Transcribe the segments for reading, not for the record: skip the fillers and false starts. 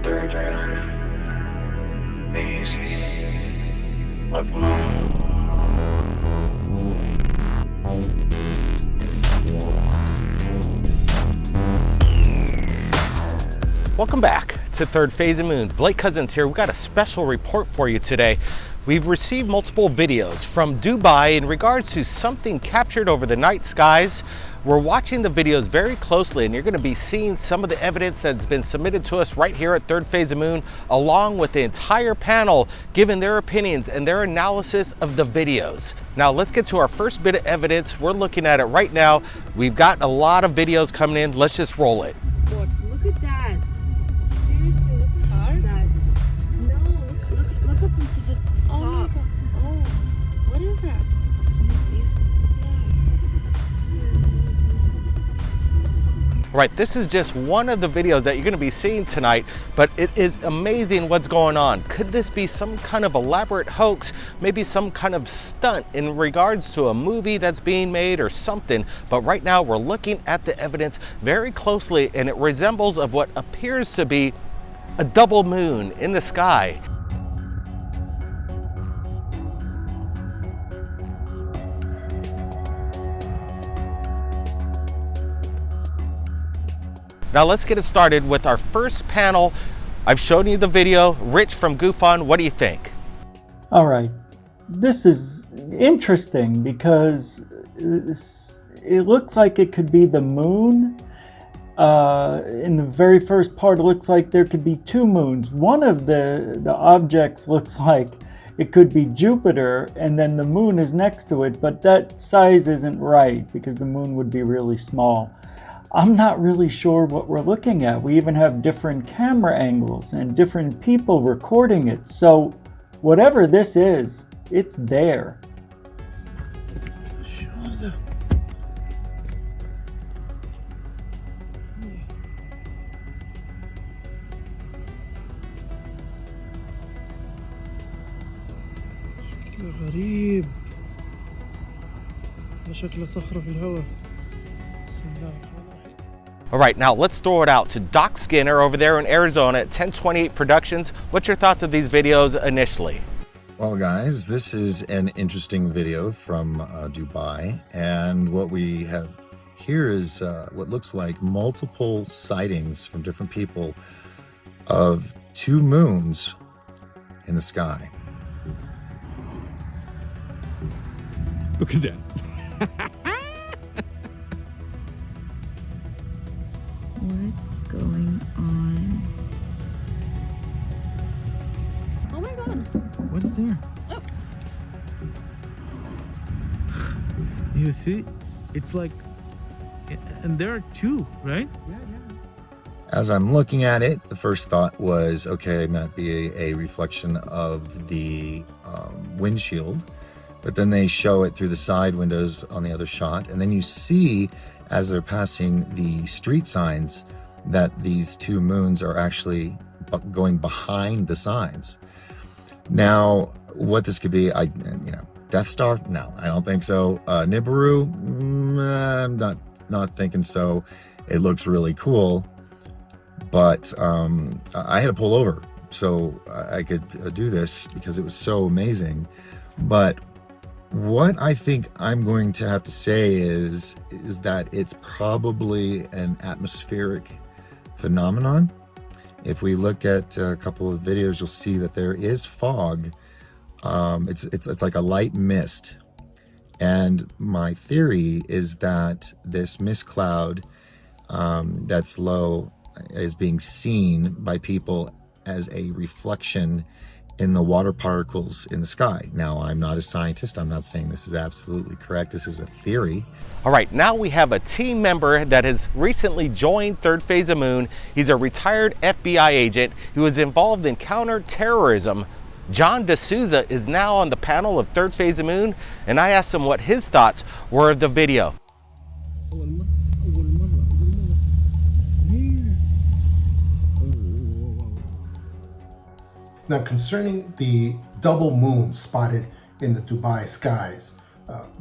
Thirdphaseofmoon. Welcome back to Third Phase of Moon. Blake Cousins here. We've got a special report for you today. We've received multiple videos from Dubai in regards to something captured over the night skies. We're watching the videos very closely, and you're going to be seeing some of the evidence that's been submitted to us right here at Third Phase of Moon, along with the entire panel giving their opinions and their analysis of the videos. Now let's get to our first bit of evidence. We're looking at it right now. We've got a lot of videos coming in. Let's just roll it. Look at that. Seriously, what the heck is that? No, look up into the top. My God. Oh, what is that? Can you see it? All right, this is just one of the videos that you're going to be seeing tonight, but it is amazing what's going on. Could this be some kind of elaborate hoax, maybe some kind of stunt in regards to a movie that's being made or something? But right now we're looking at the evidence very closely, and it resembles of what appears to be a double moon in the sky. Now let's get it started with our first panel. I've shown you the video. Rich from GoofOn, what do you think? All right, this is interesting because it looks like it could be the moon. In the very first part, it looks like there could be two moons. One of the objects looks like it could be Jupiter, and then the moon is next to it, but that size isn't right because the moon would be really small. I'm not really sure what we're looking at. We even have different camera angles and different people recording it. So whatever this is, it's there. غريب. ده شكله صخرة في الهواء. بسم الله الرحمن الرحيم. All right, now let's throw it out to Doc Skinner over there in Arizona at 1028 Productions. What's your thoughts of these videos initially? Well, guys, this is an interesting video from Dubai, and what we have here is what looks like multiple sightings from different people of two moons in the sky. Look at that. What's going on? Oh my God. What is there? Oh. You see? It's like, and there are two, right? As I'm looking at it, the first thought was, okay, it might be a reflection of the windshield, but then they show it through the side windows on the other shot, and then you see as they're passing the street signs that these two moons are actually going behind the signs. Now, what this could be, Death Star? No, I don't think so. Nibiru? I'm not thinking so. It looks really cool, but I had to pull over so I could do this because it was so amazing. But what I think I'm going to have to say is that it's probably an atmospheric phenomenon. If we look at a couple of videos, you'll see that there is fog. It's like a light mist. And my theory is that this mist cloud that's low is being seen by people as a reflection in the water particles in the sky. Now, I'm not a scientist. I'm not saying this is absolutely correct. This is a theory. All right, now we have a team member that has recently joined Third Phase of Moon. He's a retired FBI agent who was involved in counterterrorism. John D'Souza is now on the panel of Third Phase of Moon, and I asked him what his thoughts were of the video. Now, concerning the double moon spotted in the Dubai skies,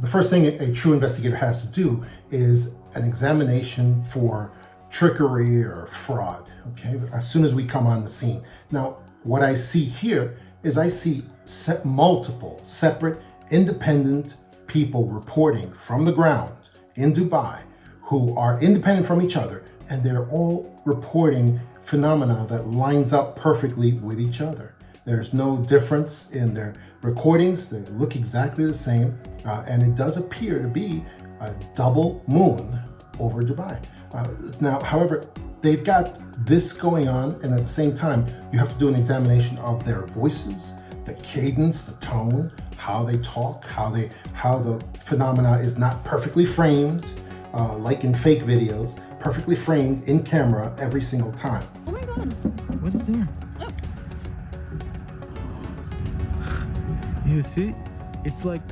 the first thing a true investigator has to do is an examination for trickery or fraud, okay, as soon as we come on the scene. Now, what I see here is I see multiple separate independent people reporting from the ground in Dubai who are independent from each other, and they're all reporting phenomena that lines up perfectly with each other. There's no difference in their recordings. They look exactly the same, and it does appear to be a double moon over Dubai. Now, however, they've got this going on, and at the same time, you have to do an examination of their voices, the cadence, the tone, how they talk, how the phenomena is not perfectly framed, like in fake videos, perfectly framed in camera every single time. Oh my god. What's there? You see? It's like,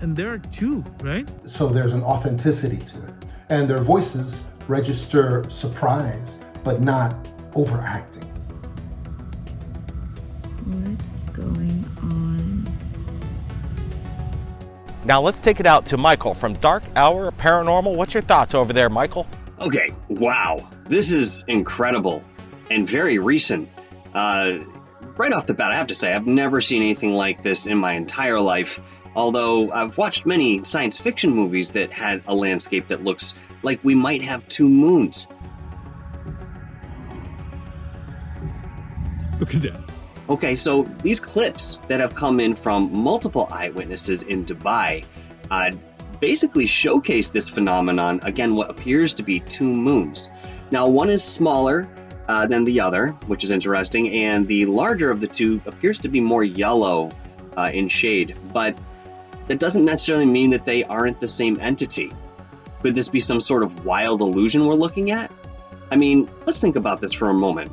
and there are two, right? So there's an authenticity to it. And their voices register surprise, but not overacting. What's going on? Now let's take it out to Michael from Dark Hour Paranormal. What's your thoughts over there, Michael? Okay, wow. This is incredible and very recent. Right off the bat, I have to say, I've never seen anything like this in my entire life. Although I've watched many science fiction movies that had a landscape that looks like we might have two moons. Look at that. Okay, so these clips that have come in from multiple eyewitnesses in Dubai basically showcase this phenomenon, again, what appears to be two moons. Now, one is smaller than the other, which is interesting, and the larger of the two appears to be more yellow in shade, but that doesn't necessarily mean that they aren't the same entity. Could this be some sort of wild illusion we're looking at? I mean, let's think about this for a moment.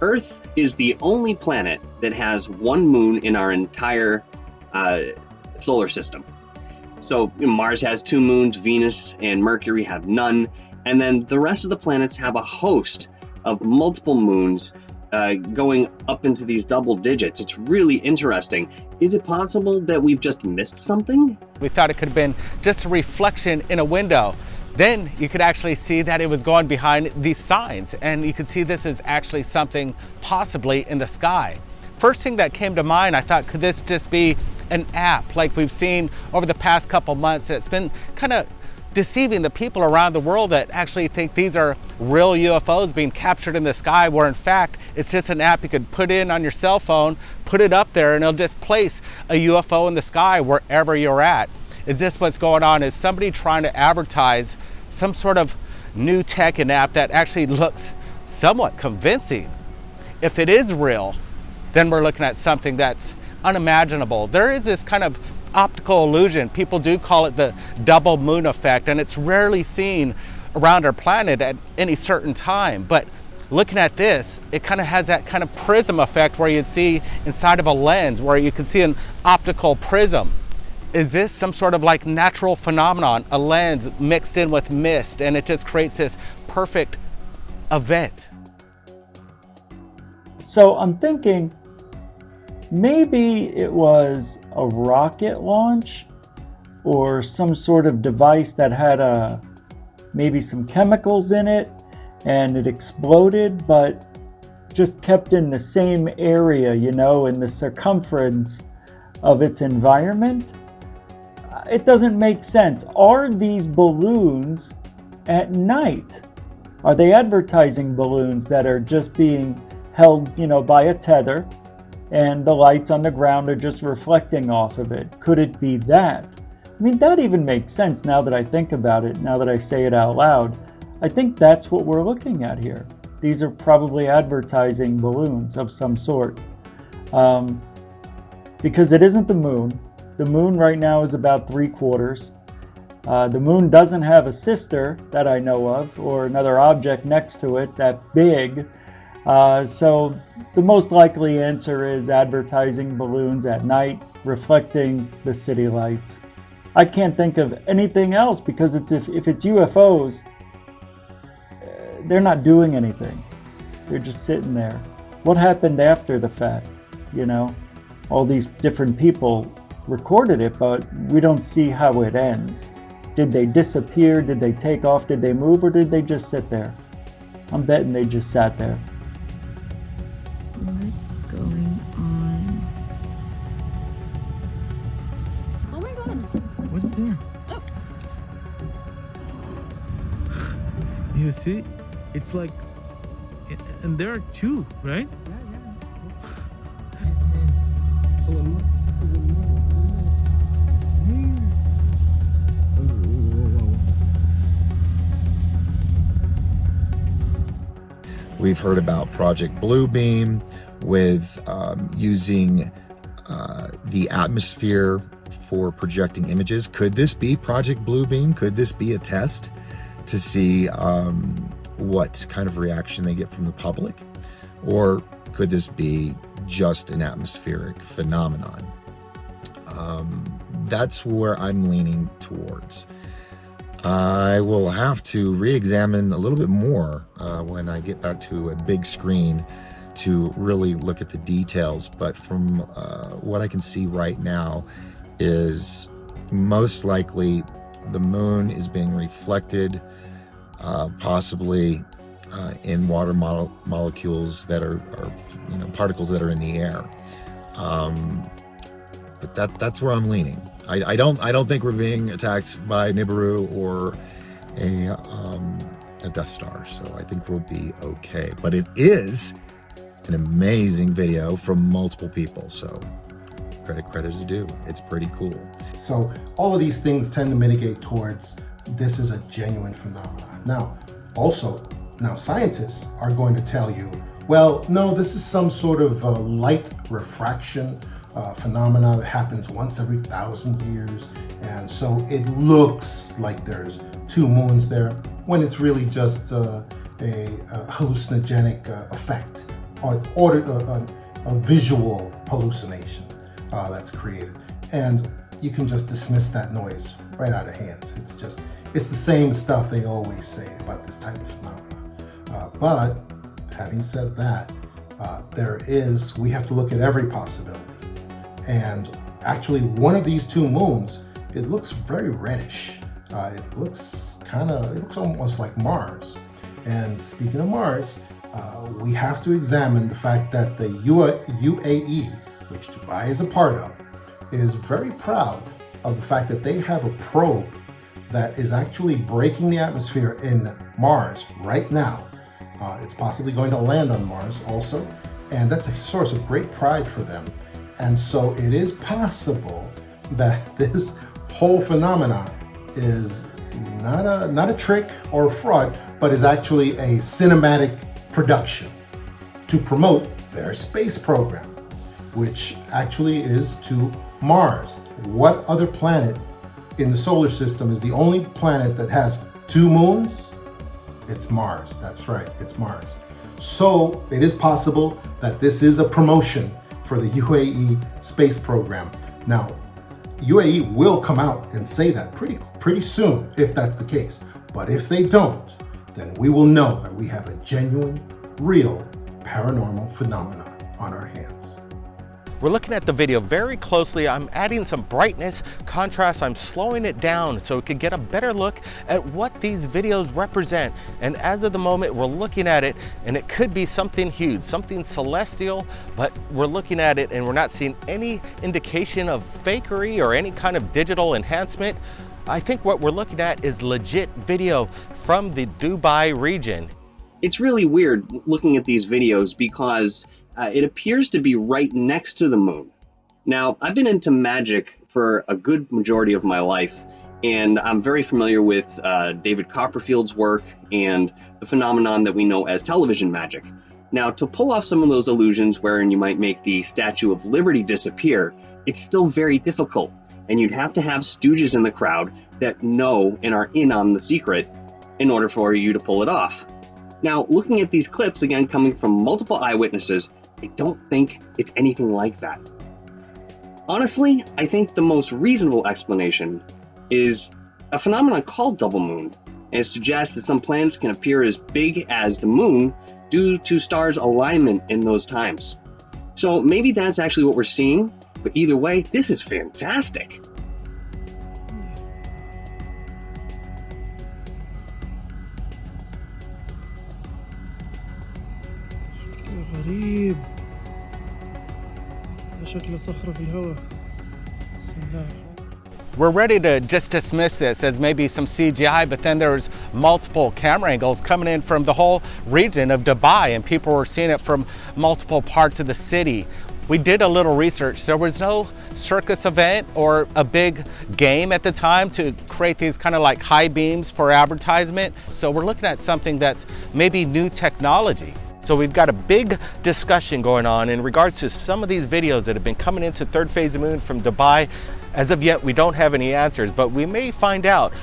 Earth is the only planet that has one moon in our entire solar system. So Mars has two moons, Venus and Mercury have none, and then the rest of the planets have a host of multiple moons going up into these double digits. It's really interesting. Is it possible that we've just missed something? We thought it could have been just a reflection in a window. Then you could actually see that it was going behind these signs, and you could see this is actually something possibly in the sky. First thing that came to mind, I thought, could this just be an app like we've seen over the past couple months that's been kind of deceiving the people around the world that actually think these are real UFOs being captured in the sky, where in fact it's just an app you could put in on your cell phone, put it up there, and it'll just place a UFO in the sky wherever you're at. Is this what's going on? Is somebody trying to advertise some sort of new tech and app that actually looks somewhat convincing? If it is real, then we're looking at something that's unimaginable. There is this kind of optical illusion. People do call it the double moon effect, and it's rarely seen around our planet at any certain time. But looking at this, it kind of has that kind of prism effect where you'd see inside of a lens, where you can see an optical prism. Is this some sort of like natural phenomenon, a lens mixed in with mist, and it just creates this perfect event? So I'm thinking maybe it was a rocket launch or some sort of device that had maybe some chemicals in it, and it exploded, but just kept in the same area, you know, in the circumference of its environment. It doesn't make sense. Are these balloons at night? Are they advertising balloons that are just being held, you know, by a tether, and the lights on the ground are just reflecting off of it? Could it be that? I mean, that even makes sense now that I think about it, now that I say it out loud. I think that's what we're looking at here. These are probably advertising balloons of some sort. Because it isn't the moon. The moon right now is about 3/4. The moon doesn't have a sister that I know of, or another object next to it that big. So the most likely answer is advertising balloons at night, reflecting the city lights. I can't think of anything else, because if it's UFOs, they're not doing anything. They're just sitting there. What happened after the fact? You know, all these different people recorded it, but we don't see how it ends. Did they disappear? Did they take off? Did they move? Or did they just sit there? I'm betting they just sat there. What's going on? Oh my god. What's there? You see? It's like, and there are two, right? We've heard about Project Bluebeam with using the atmosphere for projecting images. Could this be Project Bluebeam? Could this be a test to see what kind of reaction they get from the public? Or could this be just an atmospheric phenomenon? That's where I'm leaning towards. I will have to re-examine a little bit more when I get back to a big screen to really look at the details. But from what I can see right now is most likely the moon is being reflected, possibly in water molecules that are particles that are in the air. But that's where I'm leaning. I don't think we're being attacked by Nibiru or a Death Star, so I think we'll be okay. But it is an amazing video from multiple people, so credit is due. It's pretty cool. So all of these things tend to mitigate towards this is a genuine phenomenon. Now, scientists are going to tell you, well, no, this is some sort of light refraction phenomena that happens once every 1,000 years, and so it looks like there's two moons there when it's really just a hallucinogenic effect or a visual hallucination that's created, and you can just dismiss that noise right out of hand. It's the same stuff they always say about this type of phenomena. But having said that, we have to look at every possibility. And actually, one of these two moons, it looks very reddish. It looks almost like Mars. And speaking of Mars, we have to examine the fact that the UAE, which Dubai is a part of, is very proud of the fact that they have a probe that is actually breaking the atmosphere in Mars right now. It's possibly going to land on Mars also, and that's a source of great pride for them. And so it is possible that this whole phenomenon is not a trick or a fraud, but is actually a cinematic production to promote their space program, which actually is to Mars. What other planet in the solar system is the only planet that has two moons? It's Mars. That's right, it's Mars. So it is possible that this is a promotion for the UAE space program. Now, UAE will come out and say that pretty soon, if that's the case. But if they don't, then we will know that we have a genuine, real paranormal phenomenon on our hands. We're looking at the video very closely. I'm adding some brightness, contrast. I'm slowing it down so we can get a better look at what these videos represent. And as of the moment, we're looking at it and it could be something huge, something celestial, but we're looking at it and we're not seeing any indication of fakery or any kind of digital enhancement. I think what we're looking at is legit video from the Dubai region. It's really weird looking at these videos because it appears to be right next to the moon. Now, I've been into magic for a good majority of my life, and I'm very familiar with David Copperfield's work and the phenomenon that we know as television magic. Now, to pull off some of those illusions wherein you might make the Statue of Liberty disappear, it's still very difficult, and you'd have to have stooges in the crowd that know and are in on the secret in order for you to pull it off. Now, looking at these clips, again, coming from multiple eyewitnesses, I don't think it's anything like that. Honestly, I think the most reasonable explanation is a phenomenon called double moon, and it suggests that some planets can appear as big as the moon due to stars' alignment in those times. So maybe that's actually what we're seeing, but either way, this is fantastic. غريب. ده شكله صخرة في الهواء. بسم الله. We're ready to just dismiss this as maybe some CGI, but then there's multiple camera angles coming in from the whole region of Dubai, and people were seeing it from multiple parts of the city. We did a little research. There was no circus event or a big game at the time to create these kind of like high beams for advertisement. So we're looking at something that's maybe new technology. So we've got a big discussion going on in regards to some of these videos that have been coming into Third Phase of Moon from Dubai. As of yet, we don't have any answers, but we may find out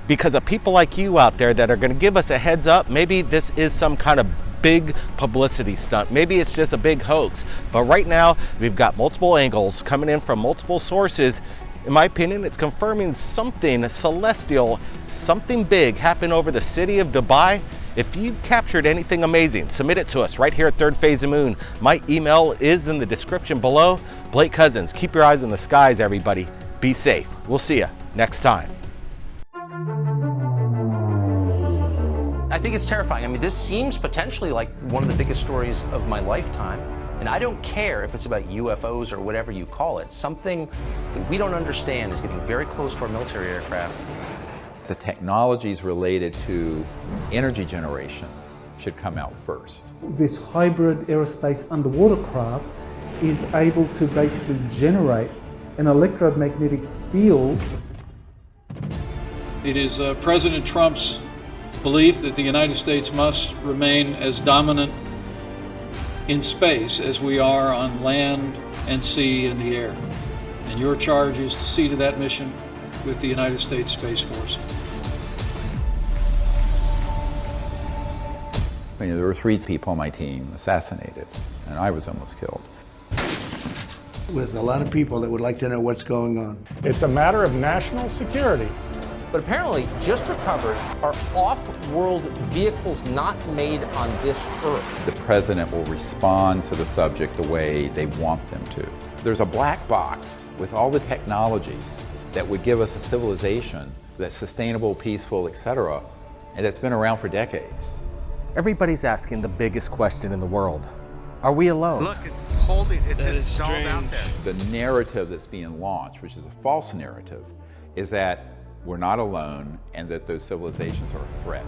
because of people like you out there that are going to give us a heads up. Maybe this is some kind of big publicity stunt. Maybe it's just a big hoax. But right now, we've got multiple angles coming in from multiple sources. In my opinion, it's confirming something celestial, something big happened over the city of Dubai. If you captured anything amazing, submit it to us right here at Third Phase of Moon. My email is in the description below. Blake Cousins, keep your eyes on the skies, everybody. Be safe. We'll see you next time. I think it's terrifying. I mean, this seems potentially like one of the biggest stories of my lifetime. And I don't care if it's about UFOs or whatever you call it. Something that we don't understand is getting very close to our military aircraft. The technologies related to energy generation should come out first. This hybrid aerospace underwater craft is able to basically generate an electromagnetic field. It is President Trump's belief that the United States must remain as dominant in space as we are on land and sea and the air. And your charge is to see to that mission with the United States Space Force. You know, there were 3 people on my team assassinated, and I was almost killed. With a lot of people that would like to know what's going on. It's a matter of national security. But apparently, just recovered are off-world vehicles not made on this Earth. The president will respond to the subject the way they want them to. There's a black box with all the technologies that would give us a civilization that's sustainable, peaceful, etc., and that's been around for decades. Everybody's asking the biggest question in the world. Are we alone? Look, it's holding, it's just stalled out there. The narrative that's being launched, which is a false narrative, is that we're not alone and that those civilizations are a threat.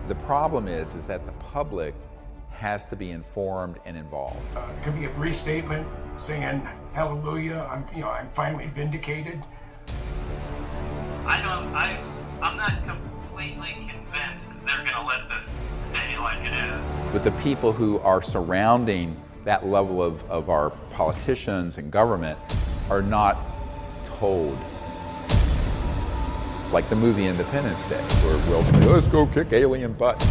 The problem is that the public has to be informed and involved. It could be a brief statement saying, hallelujah, I'm finally vindicated. I'm not completely convinced they're gonna let this stay like it is. But the people who are surrounding that level of our politicians and government are not told. Like the movie Independence Day, where Will says, let's go kick alien butt.